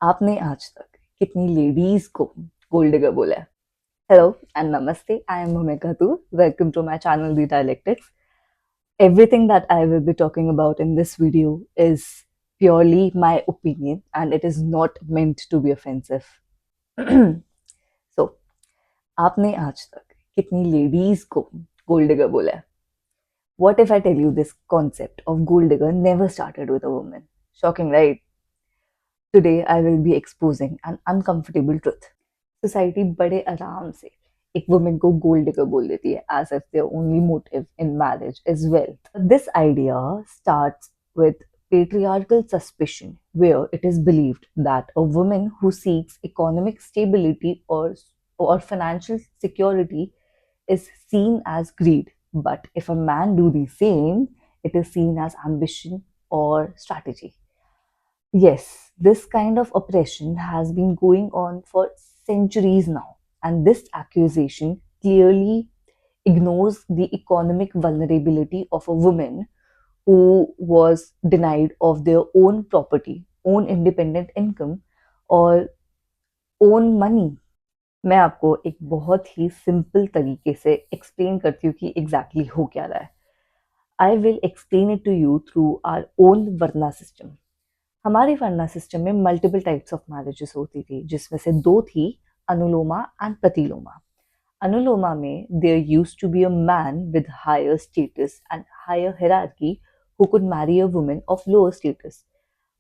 आपने आज तक कितनी लेडीज को गोल्ड डिगर बोला है? हेलो एंड नमस्ते, आई एम भूमिका तू। Welcome to my channel the dialectics. Everything that I will be talking about in this video is purely my opinion and it is not meant to be offensive. So, आपने आज तक कितनी ladies को gold digger बोला है? What if I tell you this concept of gold digger never started with a woman? Shocking, right? Today I will be exposing an uncomfortable truth. Society बड़े आराम से एक वुमेन को गोल्ड डिगर बोल देती है as if their only motive in marriage is wealth. This idea starts with patriarchal suspicion, where it is believed that a woman who seeks economic stability or financial security is seen as greed. But if a man do the same, it is seen as ambition or strategy. Yes, this kind of oppression has been going on for centuries now, and this accusation clearly ignores the economic vulnerability of a woman who was denied of their own property, own independent income, or own money. मैं आपको एक बहुत ही simple तरीके से explain करती हूँ कि exactly हो क्या रहा है. I will explain it to you through our own varna system. हमारे वर्ना सिस्टम में मल्टीपल टाइप्स ऑफ मैरिजेस होती थी, जिसमें से दो थी, अनुलोमा एंड प्रतिलोमा. अनुलोमा में there used to be a man with higher status and higher hierarchy who could marry a woman of lower status.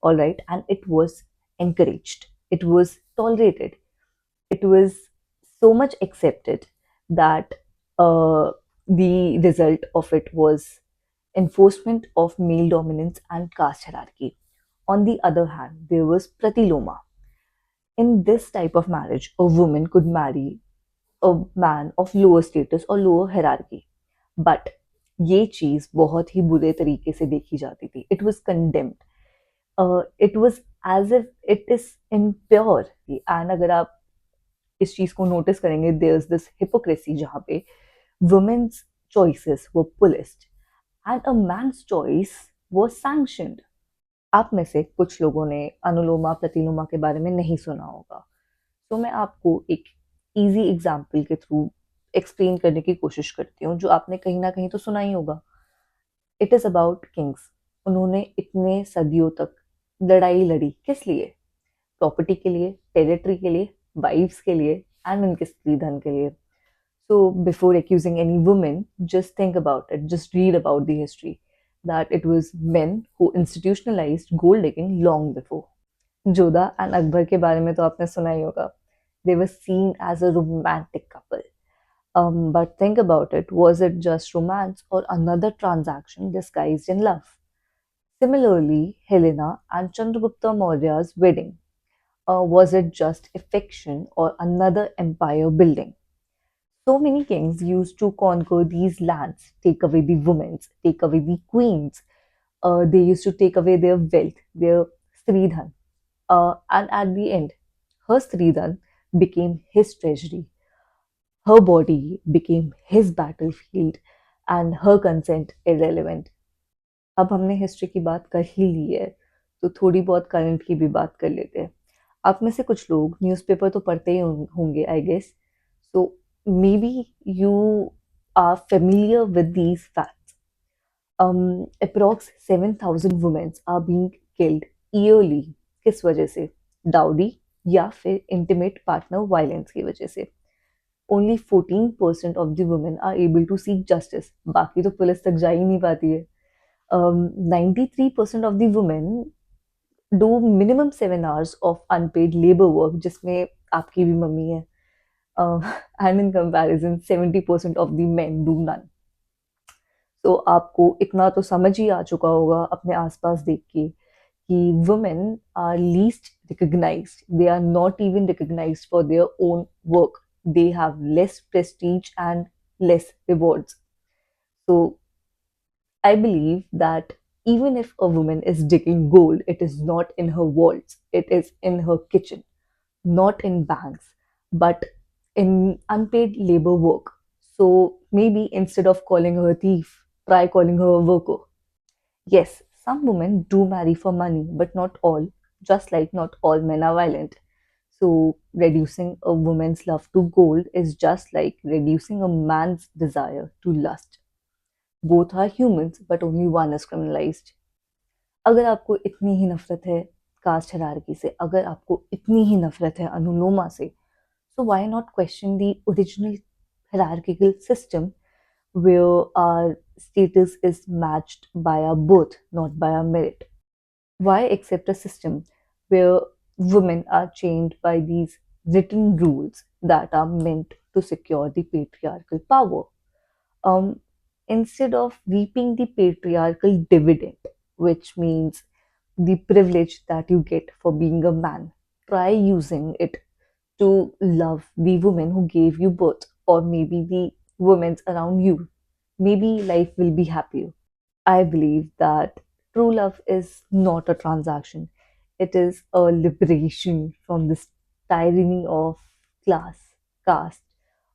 All right, and it was encouraged, it was tolerated, it was so much accepted that the result of it was enforcement of male dominance and caste hierarchy. On the other hand, there was Pratiloma. In this type of marriage, a woman could marry a man of lower status or lower hierarchy. But ये चीज बहुत ही बुरे तरीके से देखी जाती थी. It was condemned. It was as if it is impure. And अगर आप इस चीज को नोटिस करेंगे, there's this hypocrisy जहाँ पे women's choices were policed and a man's choice was sanctioned. आप में से कुछ लोगों ने अनुलोमा प्रतिलोमा के बारे में नहीं सुना होगा, तो मैं आपको एक इजी एग्जाम्पल के थ्रू एक्सप्लेन करने की कोशिश करती हूँ, जो आपने कहीं ना कहीं तो सुना ही होगा. It is about Kings. उन्होंने इतने सदियों तक लड़ाई लड़ी किस लिए? प्रॉपर्टी के लिए, टेरिटरी के लिए, वाइफ्स के लिए एंड उनके स्त्री धन के लिए. So before accusing any woman, just think about it, just read about the history, that it was men who institutionalized gold digging long before. Jodha and Akbar के बारे में तो आपने सुना ही होगा. They were seen as a romantic couple. But think about it, was it just romance or another transaction disguised in love? Similarly, Helena and Chandragupta Maurya's wedding. Was it just affection or another empire building? So many kings used to conquer these lands, take away the women, take away the queens. They used to take away their wealth, their stridhan. And at the end, her stridhan became his treasury. Her body became his battlefield and her consent irrelevant. अब हमने history की बात कर ही ली है, तो थोड़ी बहुत current की भी बात कर लेते हैं. आप में से कुछ लोग न्यूज़पेपर तो पढ़ते ही होंगे, I guess. So maybe you are familiar with these facts. Approx 7,000 women are being killed yearly. किस वजह से? डाउरी या फिर इंटीमेट पार्टनर वायलेंस की वजह से. Only 14% of the women are able to seek justice. बाकी तो पुलिस तक जा ही नहीं पाती है. 93% of the women do minimum 7 hours of unpaid labor work, जिसमें आपकी भी मम्मी है. And in comparison 70% of the men do none. तो आपको इतना तो समझ ही आ चुका होगा अपने आसपास देख के कि women are least recognized. They are not even recognized for their own work. They have less prestige and less rewards. So I believe that even if a woman is digging gold, it is not in her vaults, it is in her kitchen, not in banks, but in unpaid labor work. So maybe instead of calling her a thief, try calling her a worker. Yes, some women do marry for money, but not all. just like not all men are violent. So, reducing a woman's love to gold is just like reducing a man's desire to lust. Both are humans, but only one is criminalized. अगर आपको इतनी ही नफरत है cast hierarchy से, अगर आपको इतनी ही नफरत है अनुलोमा से, so why not question the original hierarchical system where our status is matched by our birth, not by our merit? Why accept a system where women are chained by these written rules that are meant to secure the patriarchal power? Um, Instead of reaping the patriarchal dividend, which means the privilege that you get for being a man, try using it to love the woman who gave you birth, or maybe the women around you. Maybe life will be happier. I believe that true love is not a transaction. It is a liberation from this tyranny of class, caste,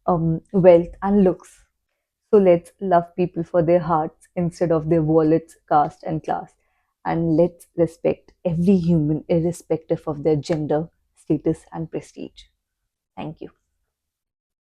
wealth, and looks. So let's love people for their hearts instead of their wallets, caste, and class. And let's respect every human, irrespective of their gender, status, and prestige. Thank you.